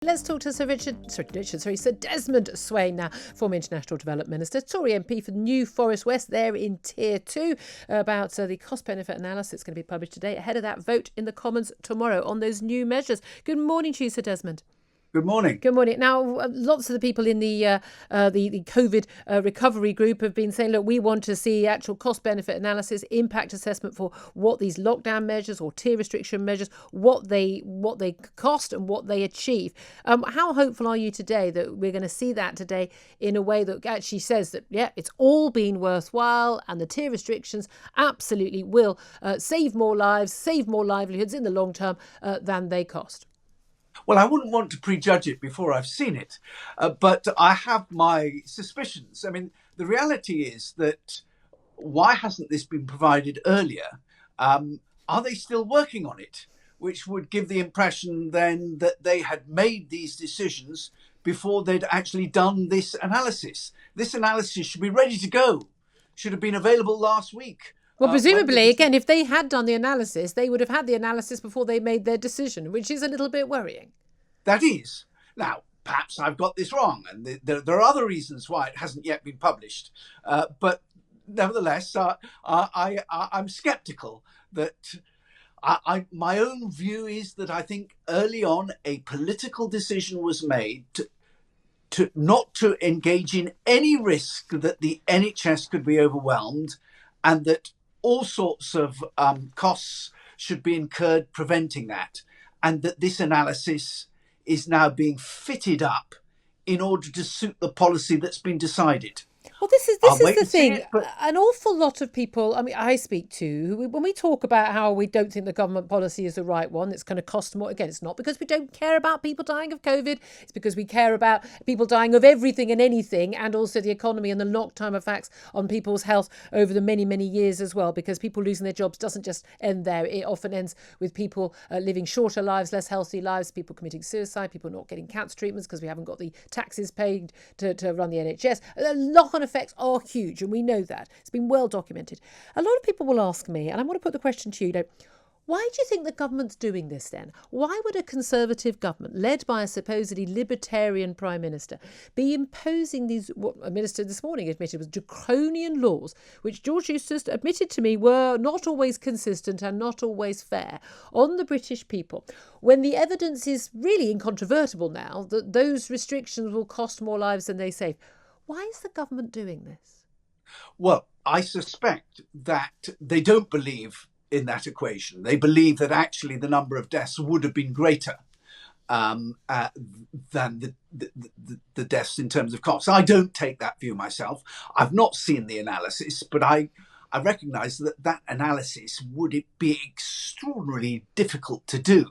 Let's talk to Sir Desmond Swayne now, former International Development Minister, Tory MP for New Forest West, there in Tier 2, about the cost-benefit analysis. It's going to be published today ahead of that vote in the Commons tomorrow on those new measures. Good morning to you, Sir Desmond. Good morning. Good morning. Now, lots of the people in the COVID recovery group have been saying, look, we want to see actual cost-benefit analysis, impact assessment for what these lockdown measures or tier restriction measures, what they cost and what they achieve. How hopeful are you today that we're going to see that today in a way that actually says that, yeah, it's all been worthwhile and the tier restrictions absolutely will save more lives, save more livelihoods in the long term than they cost? Well, I wouldn't want to prejudge it before I've seen it, but I have my suspicions. I mean, the reality is that why hasn't this been provided earlier? Are they still working on it? Which would give the impression then that they had made these decisions before they'd actually done this analysis. This analysis should be ready to go, should have been available last week. Well, presumably, again, if they had done the analysis, they would have had the analysis before they made their decision, which is a little bit worrying. That is. Now, perhaps I've got this wrong, and there are other reasons why it hasn't yet been published. But nevertheless, I'm sceptical that my own view is that I think early on a political decision was made to not to engage in any risk that the NHS could be overwhelmed, and that all sorts of costs should be incurred preventing that, and that this analysis is now being fitted up in order to suit the policy that's been decided. Well, this is the thing. An awful lot of people, I mean, I speak to, when we talk about how we don't think the government policy is the right one, it's going to cost more. Again, it's not because we don't care about people dying of COVID. It's because we care about people dying of everything and anything, and also the economy and the long-term effects on people's health over the many, many years as well, because people losing their jobs doesn't just end there. It often ends with people living shorter lives, less healthy lives, people committing suicide, people not getting cancer treatments because we haven't got the taxes paid to run the NHS. A knock-on effects are huge, and we know that. It's been well documented. A lot of people will ask me, and I want to put the question to you, why do you think the government's doing this then? Why would a Conservative government, led by a supposedly libertarian Prime Minister, be imposing these, what a minister this morning admitted was draconian laws, which George Eustace admitted to me were not always consistent and not always fair, on the British people, when the evidence is really incontrovertible now that those restrictions will cost more lives than they save? Why is the government doing this? Well, I suspect that they don't believe in that equation. They believe that actually the number of deaths would have been greater than the deaths in terms of costs. I don't take that view myself. I've not seen the analysis, but I recognise that analysis would be extraordinarily difficult to do.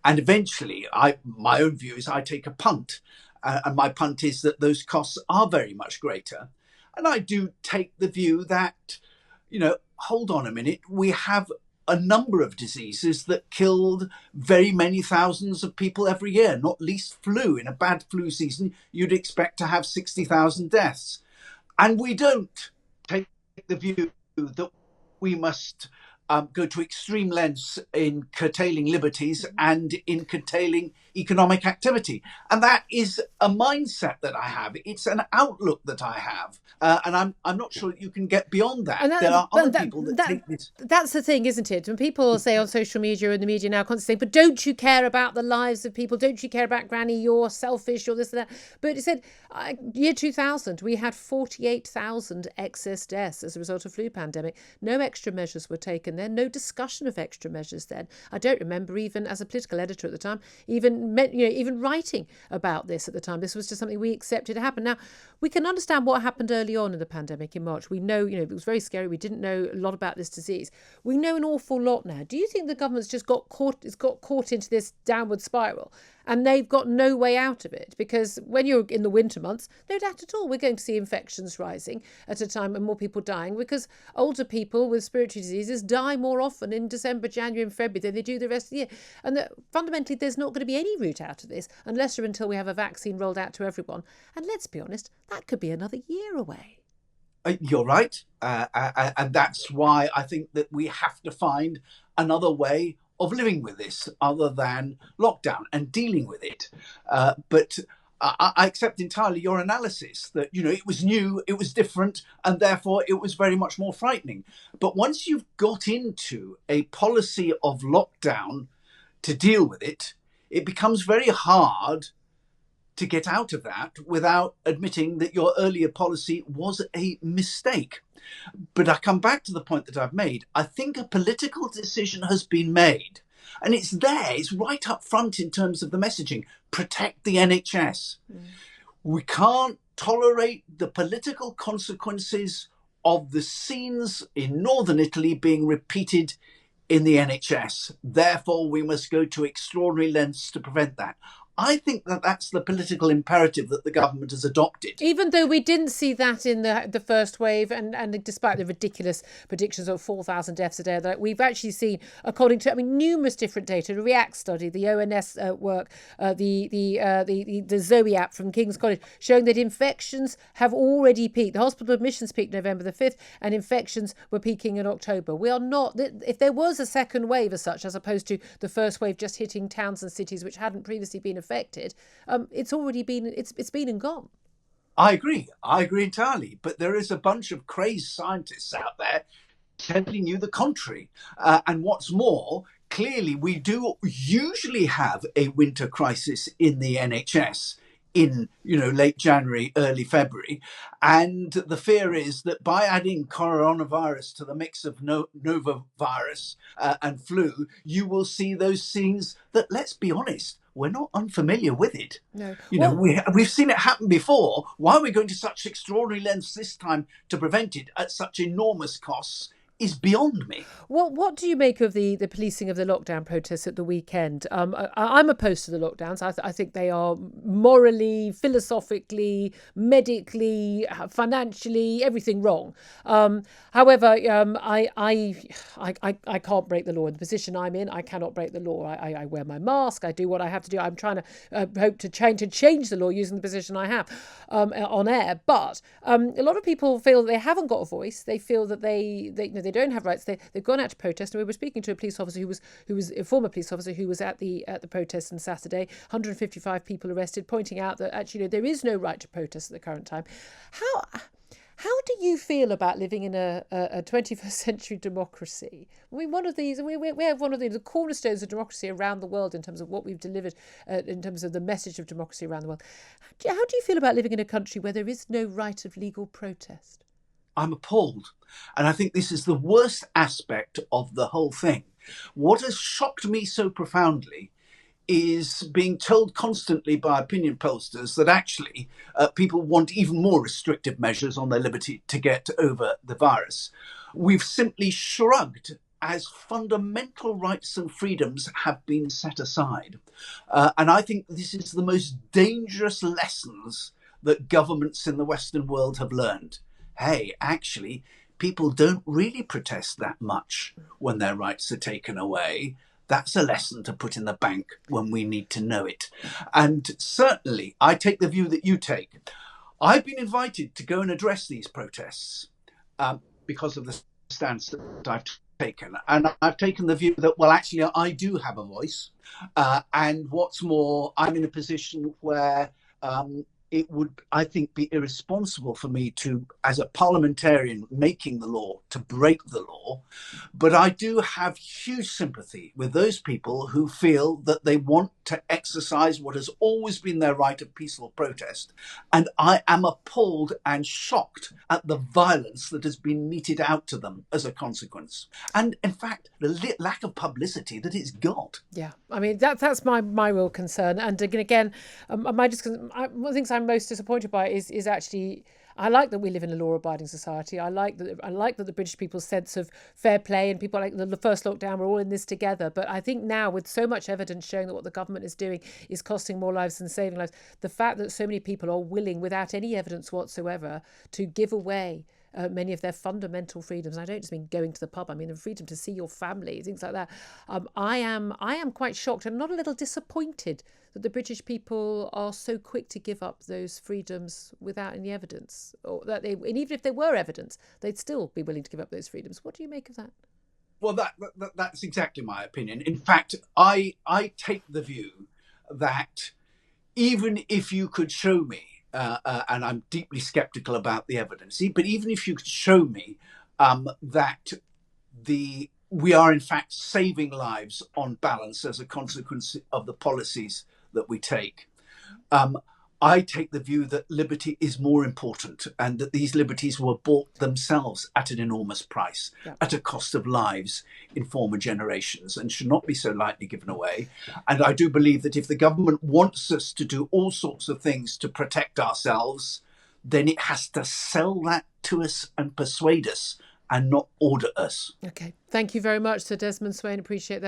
And eventually, my own view is I take a punt. And my punt is that those costs are very much greater. And I do take the view that, hold on a minute, we have a number of diseases that killed very many thousands of people every year, not least flu. In a bad flu season, you'd expect to have 60,000 deaths. And we don't take the view that we must go to extreme lengths in curtailing liberties and in curtailing economic activity. And that is a mindset that I have. It's an outlook that I have. And I'm not sure that you can get beyond that. There are other people that take this. That's the thing, isn't it? When people say on social media and the media now constantly saying, but don't you care about the lives of people? Don't you care about Granny? You're selfish, you're this and that. But it said, year 2000, we had 48,000 excess deaths as a result of flu pandemic. No extra measures were taken then. No discussion of extra measures then. I don't remember, even as a political editor at the time, even writing about this at the time. This was just something we accepted to happen. Now, we can understand what happened early on in the pandemic in March. We know, it was very scary. We didn't know a lot about this disease. We know an awful lot now. Do you think the government's just got caught into this downward spiral and they've got no way out of it? Because when you're in the winter months, no doubt at all, we're going to see infections rising at a time and more people dying, because older people with respiratory diseases die more often in December, January and February than they do the rest of the year. And that fundamentally there's not going to be any route out of this unless or until we have a vaccine rolled out to everyone. And let's be honest, that could be another year away. You're right. And that's why I think that we have to find another way of living with this other than lockdown and dealing with it. But I accept entirely your analysis that, it was new, it was different, and therefore it was very much more frightening. But once you've got into a policy of lockdown to deal with it, it becomes very hard to get out of that without admitting that your earlier policy was a mistake. But I come back to the point that I've made. I think a political decision has been made, and it's there, it's right up front in terms of the messaging. Protect the NHS. We can't tolerate the political consequences of the scenes in northern Italy being repeated in the NHS. Therefore, we must go to extraordinary lengths to prevent that. I think that that's the political imperative that the government has adopted. Even though we didn't see that in the first wave, and despite the ridiculous predictions of 4,000 deaths a day, that we've actually seen, according to numerous different data, the REACT study, the ONS work, the Zoe app from King's College, showing that infections have already peaked. The hospital admissions peaked November the 5th, and infections were peaking in October. We are not, if there was a second wave as such, as opposed to the first wave just hitting towns and cities which hadn't previously been affected, it's already been, it's been and gone. I agree entirely. But there is a bunch of crazed scientists out there telling you the contrary. And what's more, clearly we do usually have a winter crisis in the NHS in late January, early February, and the fear is that by adding coronavirus to the mix of novavirus and flu, you will see those scenes that, let's be honest, we're not unfamiliar with it. No. We've seen it happen before. Why are we going to such extraordinary lengths this time to prevent it at such enormous costs is beyond me. What do you make of the policing of the lockdown protests at the weekend? I'm opposed to the lockdowns. I think they are morally, philosophically, medically, financially, everything wrong. However, I can't break the law. In the position I'm in, I cannot break the law. I wear my mask. I do what I have to do. I'm trying to hope to change the law using the position I have on air. But a lot of people feel they haven't got a voice. They feel that they don't have rights. They've gone out to protest. And we were speaking to a police officer who was a former police officer who was at the protest on Saturday. 155 people arrested, pointing out that actually there is no right to protest at the current time. How do you feel about living in a 21st century democracy? We have one of the cornerstones of democracy around the world in terms of what we've delivered, in terms of the message of democracy around the world. How do you feel about living in a country where there is no right of legal protest? I'm appalled. And I think this is the worst aspect of the whole thing. What has shocked me so profoundly is being told constantly by opinion pollsters that actually people want even more restrictive measures on their liberty to get over the virus. We've simply shrugged as fundamental rights and freedoms have been set aside. And I think this is the most dangerous lessons that governments in the Western world have learned. Hey, actually, people don't really protest that much when their rights are taken away. That's a lesson to put in the bank when we need to know it. And certainly, I take the view that you take. I've been invited to go and address these protests because of the stance that I've taken. And I've taken the view that, well, actually, I do have a voice. And what's more, I'm in a position where it would, I think, be irresponsible for me to, as a parliamentarian making the law, to break the law. But I do have huge sympathy with those people who feel that they want to exercise what has always been their right of peaceful protest. And I am appalled and shocked at the violence that has been meted out to them as a consequence. And in fact, the lack of publicity that it's got. Yeah, I mean, that's my real concern. And again, one of the things I'm most disappointed by is actually, I like that we live in a law-abiding society. I like that the British people's sense of fair play and people like the first lockdown, we're all in this together. But I think now, with so much evidence showing that what the government is doing is costing more lives than saving lives, the fact that so many people are willing, without any evidence whatsoever, to give away many of their fundamental freedoms. I don't just mean going to the pub. I mean the freedom to see your family, things like that. I am quite shocked and not a little disappointed that the British people are so quick to give up those freedoms without any evidence, and even if there were evidence, they'd still be willing to give up those freedoms. What do you make of that? Well, that's exactly my opinion. In fact, I take the view that even if you could show me, and I'm deeply skeptical about the evidence, but even if you could show me that we are in fact saving lives on balance as a consequence of the policies that we take, I take the view that liberty is more important, and that these liberties were bought themselves at an enormous price, at a cost of lives in former generations, and should not be so lightly given away. And I do believe that if the government wants us to do all sorts of things to protect ourselves, then it has to sell that to us and persuade us and not order us. Okay. Thank you very much, Sir Desmond Swayne. Appreciate that.